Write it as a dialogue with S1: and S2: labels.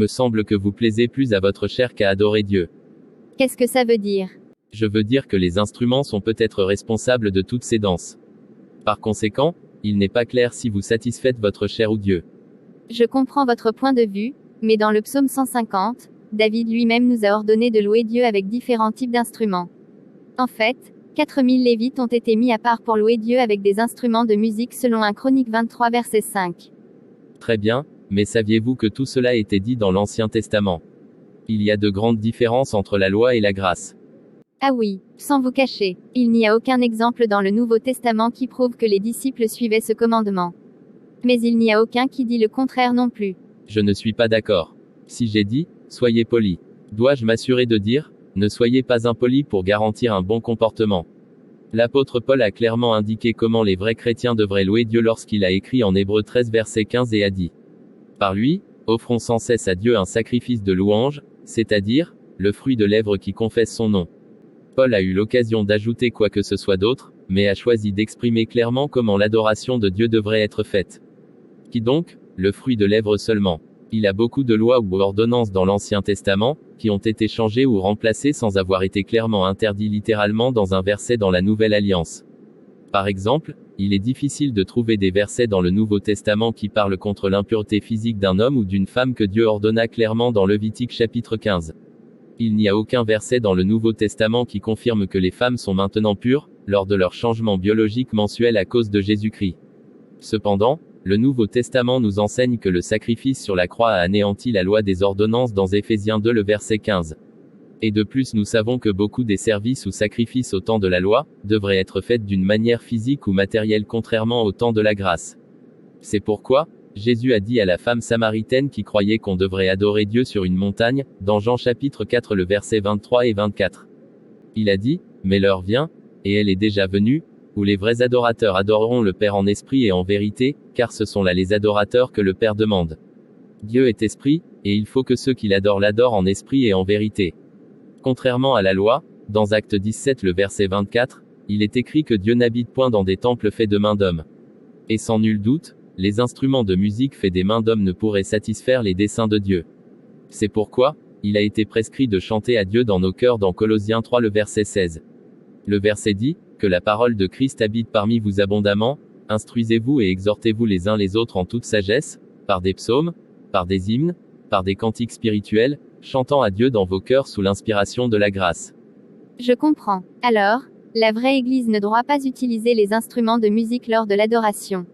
S1: me semble que vous plaisez plus à votre chair qu'à adorer Dieu.
S2: Qu'est-ce que ça veut dire?
S1: Je veux dire que les instruments sont peut-être responsables de toutes ces danses. Par conséquent, il n'est pas clair si vous satisfaites votre chair ou Dieu.
S2: Je comprends votre point de vue, mais dans le psaume 150, David lui-même nous a ordonné de louer Dieu avec différents types d'instruments. En fait, 4000 Lévites ont été mis à part pour louer Dieu avec des instruments de musique selon 1 Chronique 23 verset 5.
S1: Très bien, mais saviez-vous que tout cela était dit dans l'Ancien Testament? Il y a de grandes différences entre la loi et la grâce.
S2: Ah oui, sans vous cacher, il n'y a aucun exemple dans le Nouveau Testament qui prouve que les disciples suivaient ce commandement. Mais il n'y a aucun qui dit le contraire non plus.
S1: Je ne suis pas d'accord. Si j'ai dit, soyez polis, dois-je m'assurer de dire, ne soyez pas impolis pour garantir un bon comportement? L'apôtre Paul a clairement indiqué comment les vrais chrétiens devraient louer Dieu lorsqu'il a écrit en Hébreux 13 verset 15 et a dit: Par lui, offrons sans cesse à Dieu un sacrifice de louange, c'est-à-dire, le fruit de lèvres qui confesse son nom. Paul a eu l'occasion d'ajouter quoi que ce soit d'autre, mais a choisi d'exprimer clairement comment l'adoration de Dieu devrait être faite. Qui donc? Le fruit de lèvres seulement. Il a beaucoup de lois ou ordonnances dans l'Ancien Testament, qui ont été changées ou remplacées sans avoir été clairement interdits littéralement dans un verset dans la Nouvelle Alliance. Par exemple, il est difficile de trouver des versets dans le Nouveau Testament qui parlent contre l'impureté physique d'un homme ou d'une femme que Dieu ordonna clairement dans Lévitique chapitre 15. Il n'y a aucun verset dans le Nouveau Testament qui confirme que les femmes sont maintenant pures, lors de leur changement biologique mensuel à cause de Jésus-Christ. Cependant, le Nouveau Testament nous enseigne que le sacrifice sur la croix a anéanti la loi des ordonnances dans Éphésiens 2 le verset 15. Et de plus nous savons que beaucoup des services ou sacrifices au temps de la loi, devraient être faits d'une manière physique ou matérielle contrairement au temps de la grâce. C'est pourquoi, Jésus a dit à la femme samaritaine qui croyait qu'on devrait adorer Dieu sur une montagne, dans Jean chapitre 4 le verset 23 et 24. Il a dit, mais l'heure vient, et elle est déjà venue, où les vrais adorateurs adoreront le Père en esprit et en vérité, car ce sont là les adorateurs que le Père demande. Dieu est esprit, et il faut que ceux qui l'adorent l'adorent en esprit et en vérité. Contrairement à la loi, dans Acte 17 le verset 24, il est écrit que Dieu n'habite point dans des temples faits de mains d'hommes. Et sans nul doute, les instruments de musique faits des mains d'hommes ne pourraient satisfaire les desseins de Dieu. C'est pourquoi, il a été prescrit de chanter à Dieu dans nos cœurs dans Colossiens 3 le verset 16. Le verset dit, que la parole de Christ habite parmi vous abondamment, instruisez-vous et exhortez-vous les uns les autres en toute sagesse, par des psaumes, par des hymnes, par des cantiques spirituels, chantant à Dieu dans vos cœurs sous l'inspiration de la grâce.
S2: Je comprends. Alors, la vraie Église ne doit pas utiliser les instruments de musique lors de l'adoration.